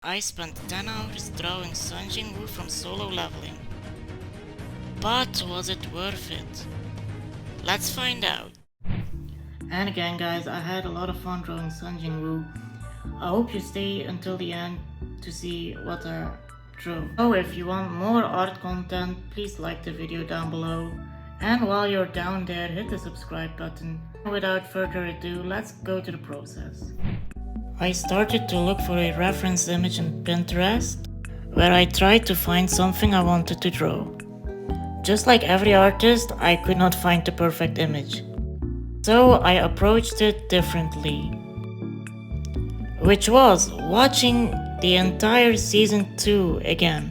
I spent 10 hours drawing Sung Jin-Woo from solo leveling. But was it worth it? Let's find out. And again guys, I had a lot of fun drawing Sung Jin-Woo. I hope you stay until the end to see what I drew. So if you want more art content, please like the video down below. And while you're down there, hit the subscribe button. Without further ado, let's go to the process. I started to look for a reference image in Pinterest, where I tried to find something I wanted to draw. Just like every artist, I could not find the perfect image. So I approached it differently, which was watching the entire season 2 again.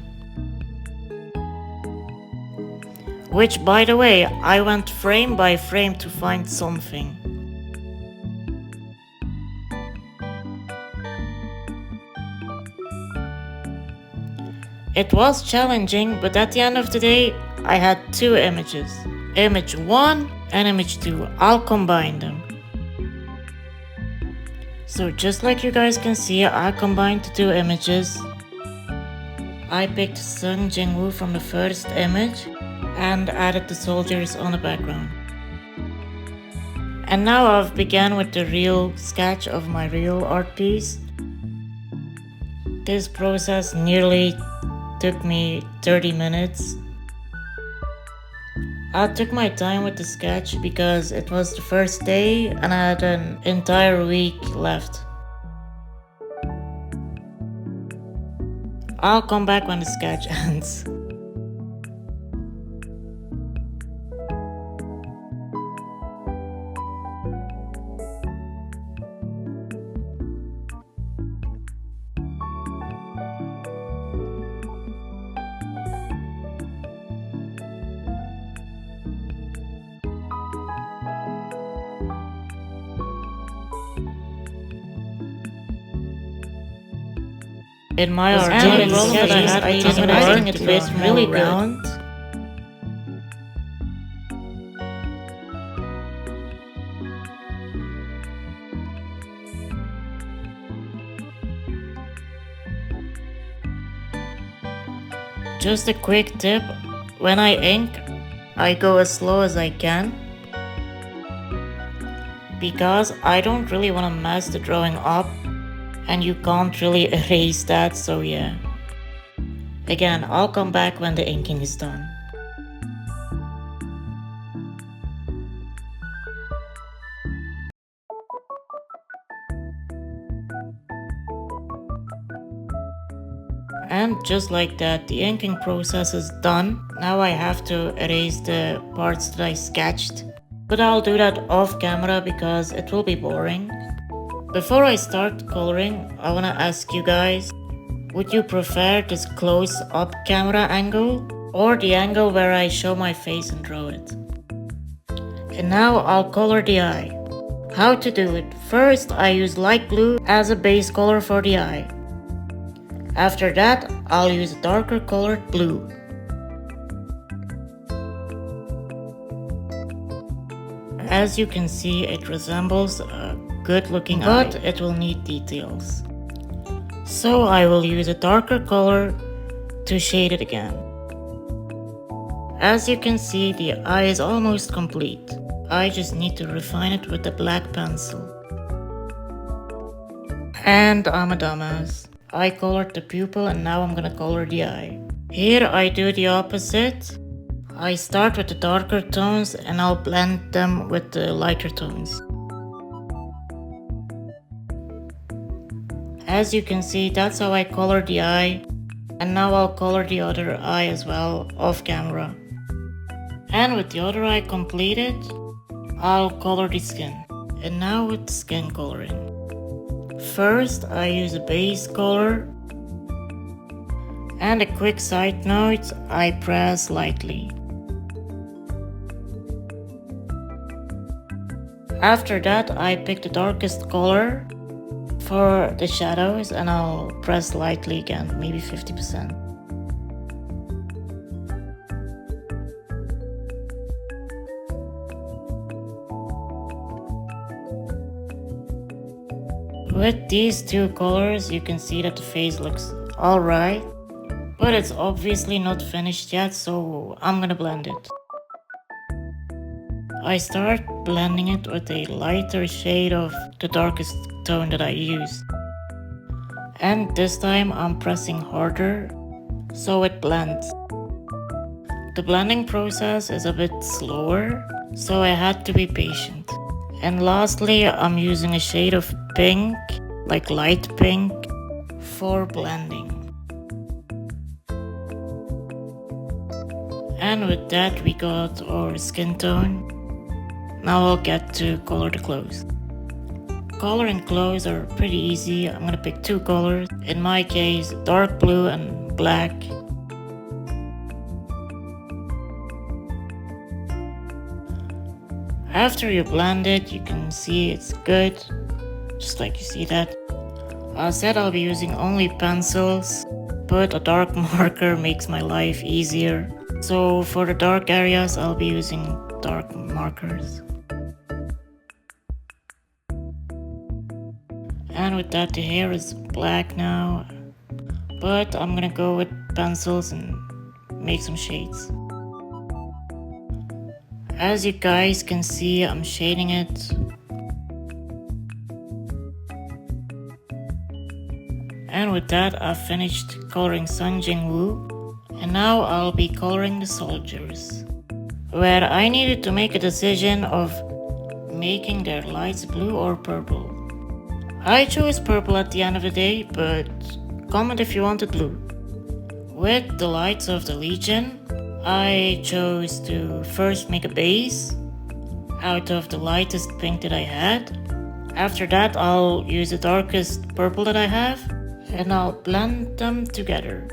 Which, by the way, I went frame by frame to find something. It was challenging, but at the end of the day, I had two images. Image 1 and image 2. I'll combine them. So just like you guys can see, I combined the two images. I picked Sung Jin-Woo from the first image and added the soldiers on the background. And now I've begun with the real sketch of my real art piece. This process nearly took me 30 minutes. I took my time with the sketch because it was the first day and I had an entire week left. I'll come back when the sketch ends. In my art, I think it was really round. Just a quick tip, when I ink, I go as slow as I can, because I don't really want to mess the drawing up. And you can't really erase that, so yeah. Again, I'll come back when the inking is done. And just like that, the inking process is done. Now I have to erase the parts that I sketched. But I'll do that off camera because it will be boring. Before I start coloring, I wanna ask you guys, would you prefer this close-up camera angle or the angle where I show my face and draw it? And now I'll color the eye. How to do it? First, I use light blue as a base color for the eye. After that, I'll use a darker colored blue. As you can see, it resembles a good looking eye, but it will need details. So I will use a darker color to shade it again. As you can see, the eye is almost complete. I just need to refine it with the black pencil. And I'm a dumbass. I colored the pupil and now I'm gonna color the eye. Here I do the opposite. I start with the darker tones and I'll blend them with the lighter tones. As you can see, that's how I color the eye. And now I'll color the other eye as well, off camera. And with the other eye completed, I'll color the skin. And now with the skin coloring. First, I use a base color. And a quick side note, I press lightly. After that, I pick the darkest color for the shadows and I'll press lightly again, maybe 50%. With these two colors, you can see that the face looks alright, but it's obviously not finished yet, so I'm gonna blend it. I start blending it with a lighter shade of the darkest tone that I used. And this time I'm pressing harder so it blends. The blending process is a bit slower, so I had to be patient. And lastly, I'm using a shade of pink, like light pink, for blending. And with that we got our skin tone. Now I'll get to color the clothes. Coloring clothes are pretty easy. I'm gonna pick two colors. In my case, dark blue and black. After you blend it, you can see it's good, just like you see that. I said I'll be using only pencils, but a dark marker makes my life easier. So for the dark areas, I'll be using dark markers. And with that, the hair is black now, but I'm gonna go with pencils and make some shades. As you guys can see, I'm shading it. And with that, I've finished coloring Sung Jin-Woo, and now I'll be coloring the soldiers, where I needed to make a decision of making their lights blue or purple. I chose purple at the end of the day, but comment if you wanted blue. With the lights of the Legion, I chose to first make a base out of the lightest pink that I had. After that, I'll use the darkest purple that I have, and I'll blend them together.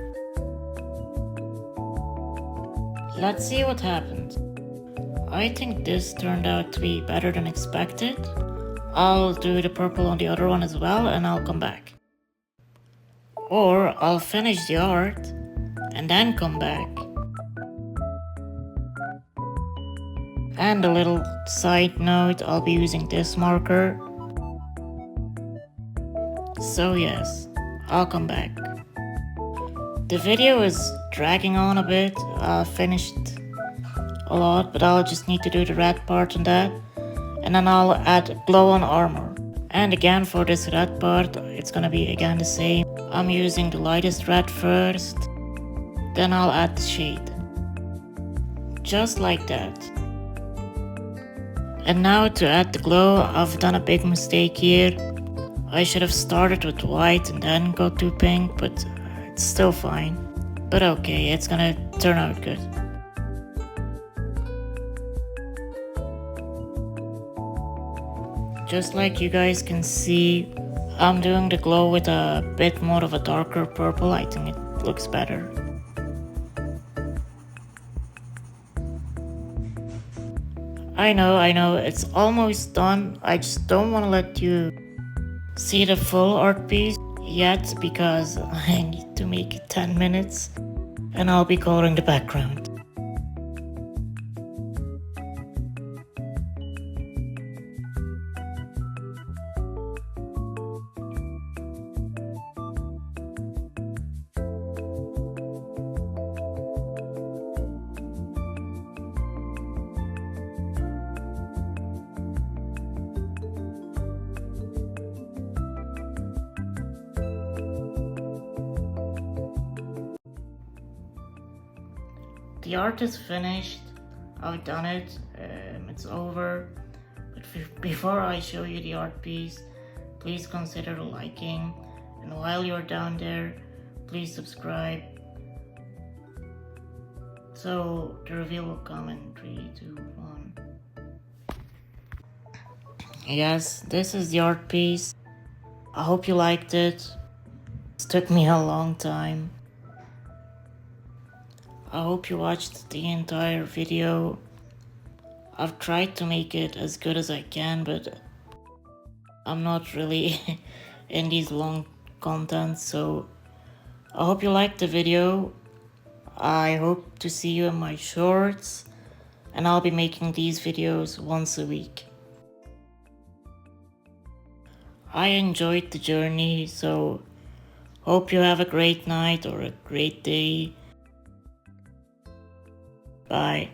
Let's see what happens. I think this turned out to be better than expected. I'll do the purple on the other one as well, and I'll come back. Or I'll finish the art and then come back. And a little side note, I'll be using this marker. So yes, I'll come back. The video is dragging on a bit. I finished a lot, but I'll just need to do the red part on that. And then I'll add glow on armor. And again, for this red part, it's gonna be again the same. I'm using the lightest red first, then I'll add the shade. Just like that. And now to add the glow, I've done a big mistake here. I should have started with white and then go to pink, but it's still fine. But okay, it's gonna turn out good. Just like you guys can see, I'm doing the glow with a bit more of a darker purple. I think it looks better. I know, it's almost done. I just don't want to let you see the full art piece yet because I need to make it 10 minutes and I'll be coloring the background. The art is finished. I've done it. It's over. But before I show you the art piece, please consider liking. And while you're down there, please subscribe. So the reveal will come in 3, 2, 1. Yes, this is the art piece. I hope you liked it. It took me a long time. I hope you watched the entire video. I've tried to make it as good as I can, but I'm not really in these long content, so I hope you liked the video. I hope to see you in my shorts, and I'll be making these videos once a week. I enjoyed the journey, so hope you have a great night or a great day. Bye.